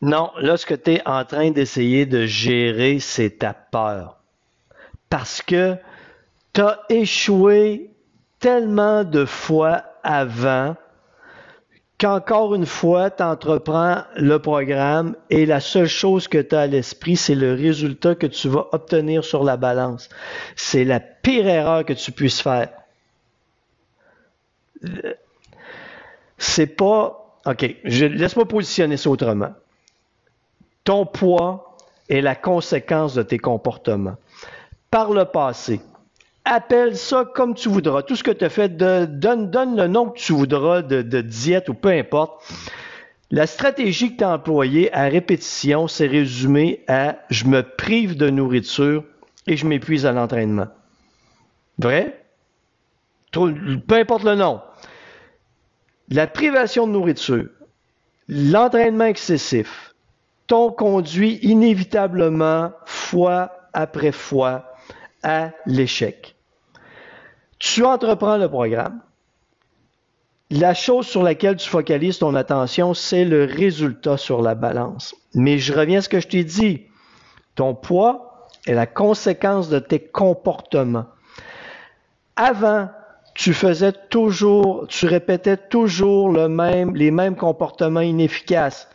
Non, là, ce que tu es en train d'essayer de gérer, c'est ta peur. Parce que tu as échoué tellement de fois avant qu'encore une fois, tu entreprends le programme et la seule chose que tu as à l'esprit, c'est le résultat que tu vas obtenir sur la balance. C'est la pire erreur que tu puisses faire. C'est pas... OK, laisse-moi positionner ça autrement. Ton poids est la conséquence de tes comportements. Par le passé, appelle ça comme tu voudras. Tout ce que tu as fait, donne le nom que tu voudras de diète ou peu importe. La stratégie que tu as employée à répétition, c'est résumé à je me prive de nourriture et je m'épuise à l'entraînement. Vrai? Peu importe le nom. La privation de nourriture, l'entraînement excessif, t'ont conduit inévitablement, fois après fois, à l'échec. Tu entreprends le programme. La chose sur laquelle tu focalises ton attention, c'est le résultat sur la balance. Mais je reviens à ce que je t'ai dit. Ton poids est la conséquence de tes comportements. Avant, tu répétais toujours les mêmes comportements inefficaces.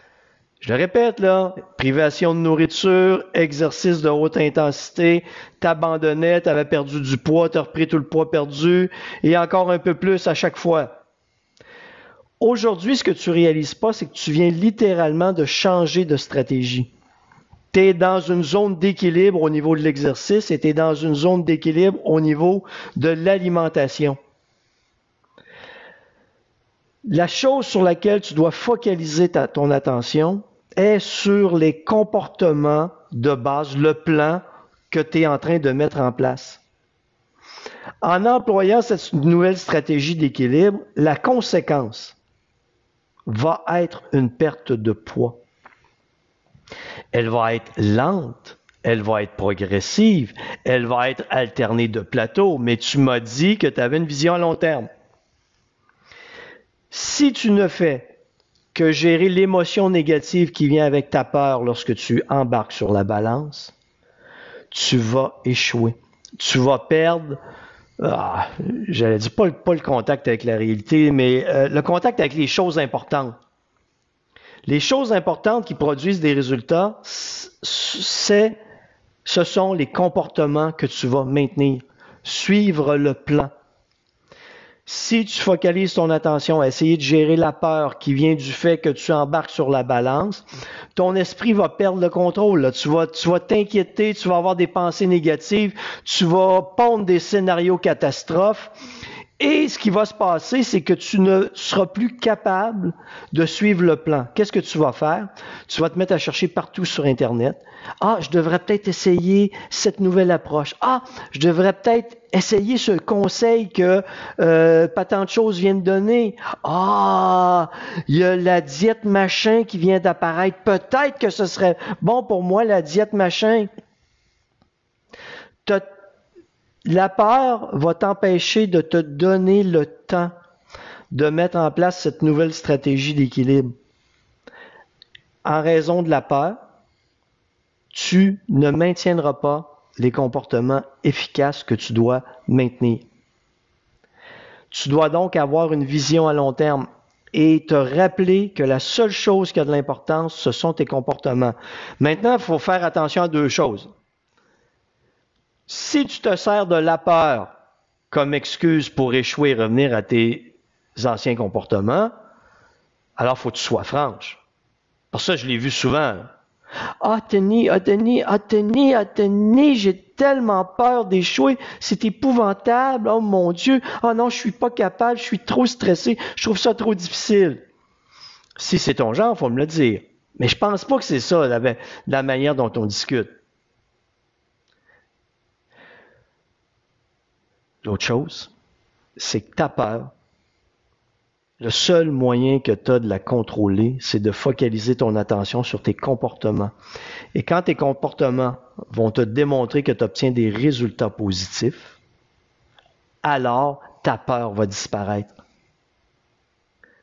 Je le répète là, privation de nourriture, exercice de haute intensité, t'abandonnais, t'avais perdu du poids, t'as repris tout le poids perdu, et encore un peu plus à chaque fois. Aujourd'hui, ce que tu réalises pas, c'est que tu viens littéralement de changer de stratégie. Tu es dans une zone d'équilibre au niveau de l'exercice et tu es dans une zone d'équilibre au niveau de l'alimentation. La chose sur laquelle tu dois focaliser ton attention est sur les comportements de base, le plan que tu es en train de mettre en place. En employant cette nouvelle stratégie d'équilibre, la conséquence va être une perte de poids. Elle va être lente, elle va être progressive, elle va être alternée de plateaux, mais tu m'as dit que tu avais une vision à long terme. Si tu ne fais que gérer l'émotion négative qui vient avec ta peur lorsque tu embarques sur la balance, tu vas échouer. Tu vas perdre, j'allais dire pas le contact avec la réalité, mais le contact avec les choses importantes. Les choses importantes qui produisent des résultats, ce sont les comportements que tu vas maintenir. Suivre le plan. Si tu focalises ton attention à essayer de gérer la peur qui vient du fait que tu embarques sur la balance, ton esprit va perdre le contrôle. Là. Tu vas t'inquiéter, tu vas avoir des pensées négatives, tu vas pondre des scénarios catastrophes. Et ce qui va se passer, c'est que tu ne seras plus capable de suivre le plan. Qu'est-ce que tu vas faire? Tu vas te mettre à chercher partout sur Internet. Ah, je devrais peut-être essayer cette nouvelle approche. Ah, je devrais peut-être essayer ce conseil que pas tant de choses viennent donner. Ah, il y a la diète machin qui vient d'apparaître. Peut-être que ce serait bon pour moi, la diète machin. La peur va t'empêcher de te donner le temps de mettre en place cette nouvelle stratégie d'équilibre. En raison de la peur, tu ne maintiendras pas les comportements efficaces que tu dois maintenir. Tu dois donc avoir une vision à long terme et te rappeler que la seule chose qui a de l'importance, ce sont tes comportements. Maintenant, il faut faire attention à deux choses. Si tu te sers de la peur comme excuse pour échouer et revenir à tes anciens comportements, alors il faut que tu sois franche. Pour ça, je l'ai vu souvent. Ah, Denis, j'ai tellement peur d'échouer, c'est épouvantable, oh mon Dieu, ah non, je suis pas capable, je suis trop stressé, je trouve ça trop difficile. Si c'est ton genre, il faut me le dire. Mais je pense pas que c'est ça, la manière dont on discute. L'autre chose, c'est que ta peur, le seul moyen que tu as de la contrôler, c'est de focaliser ton attention sur tes comportements. Et quand tes comportements vont te démontrer que tu obtiens des résultats positifs, alors ta peur va disparaître.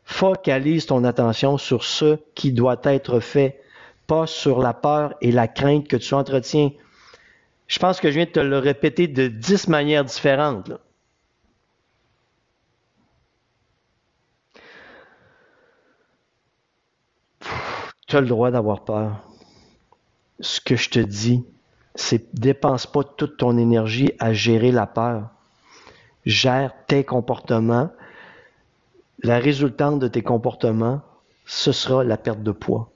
Focalise ton attention sur ce qui doit être fait, pas sur la peur et la crainte que tu entretiens. Je pense que je viens de te le répéter de 10 manières différentes, là. Tu as le droit d'avoir peur. Ce que je te dis, c'est dépense pas toute ton énergie à gérer la peur. Gère tes comportements. La résultante de tes comportements, ce sera la perte de poids.